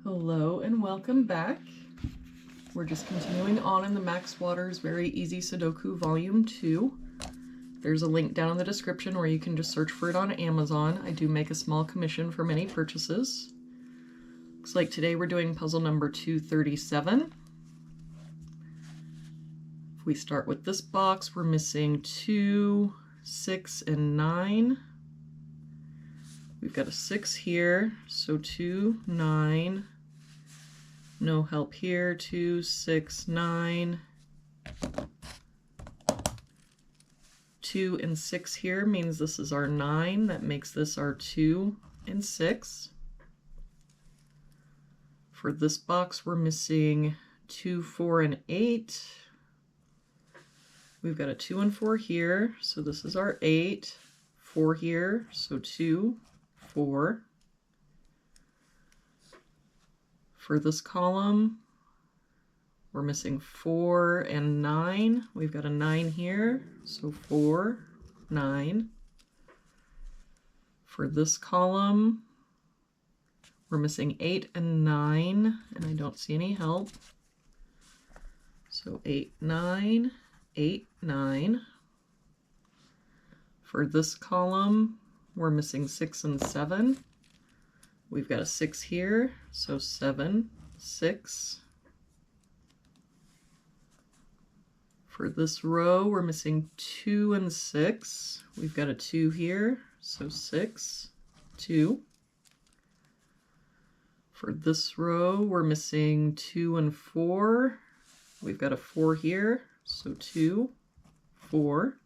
Hello and welcome back. We're just continuing on in the Max Waters Very Easy Sudoku Volume 2. There's a link down in the description where you can just search for it on Amazon. I do make a small commission for many purchases. Looks like today we're doing puzzle number 237. If we start with this box, we're missing 2, 6, and 9. We've got a 6 here, so 2, 9. No help here, 2, 6, 9. 2 and 6 here means this is our 9. That makes this our 2 and 6. For this box, we're missing 2, 4, and 8. We've got a 2 and 4 here, so this is our 8. 4 here, so 2, 4. For this column, we're missing 4 and 9. We've got a 9 here, so 4, 9. For this column, we're missing 8 and 9, and I don't see any help. So 8, 9, 8, 9. For this column, we're missing 6 and 7. We've got a 6 here, so 7, 6. For this row, we're missing 2 and 6. We've got a 2 here, so 6, 2. For this row, we're missing 2 and 4. We've got a 4 here, so 2, 4.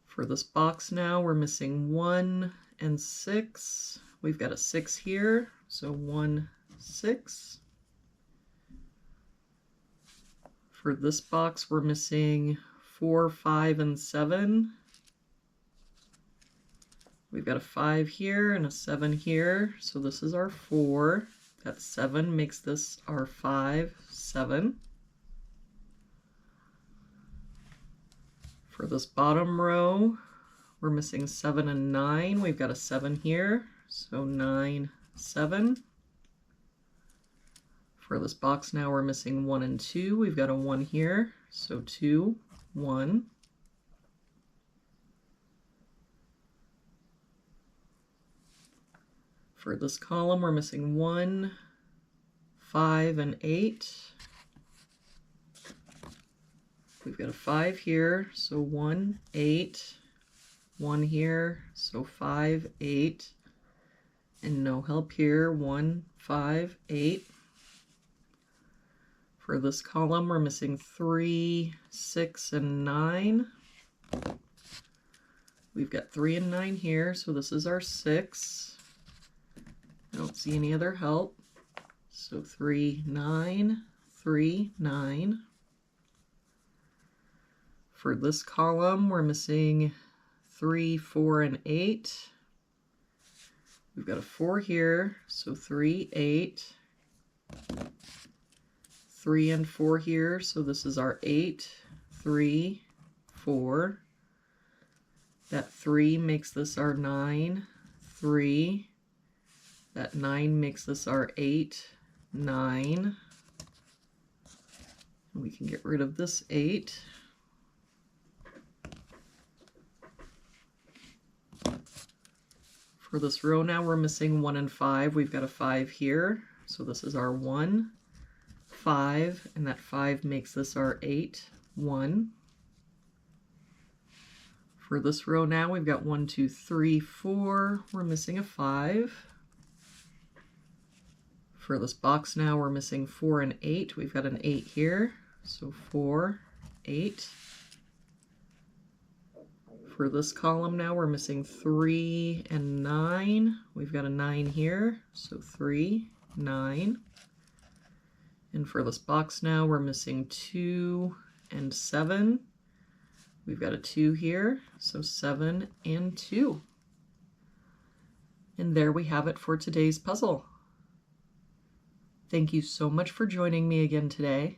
For this box now, we're missing 1 and 6. We've got a 6 here, so 1, 6. For this box, we're missing 4, 5, and 7. We've got a 5 here and a 7 here, so this is our 4. That 7 makes this our 5, 7. For this bottom row, we're missing 7 and 9. We've got a 7 here, so 9, 7. For this box now, we're missing 1 and 2. We've got a 1 here, so 2, 1. For this column, we're missing 1, 5, and 8. We've got a 5 here, so 1, 8. 1 here, so 5, 8. And no help here, 1, 5, 8. For this column, we're missing 3, 6, and 9. We've got 3 and 9 here, so this is our 6. I don't see any other help. So 3, 9, 3, 9. For this column, we're missing 3, 4, and 8. We've got a 4 here, so 3, 8. 3 and 4 here, so this is our 8, 3, 4. That 3 makes this our 9, 3. That 9 makes this our 8, 9. We can get rid of this 8. For this row now, we're missing 1 and 5. We've got a 5 here, so this is our 1, 5, and that 5 makes this our 8, 1. For this row now, we've got 1, 2, 3, 4. We're missing a 5. For this box now, we're missing 4 and 8. We've got an 8 here, so 4, 8. For this column now, we're missing 3 and 9. We've got a 9 here, so 3, 9. And for this box now, we're missing 2 and 7. We've got a 2 here, so 7 and 2. And there we have it for today's puzzle. Thank you so much for joining me again today.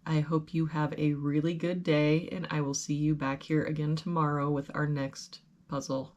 I hope you have a really good day, and I will see you back here again tomorrow with our next puzzle.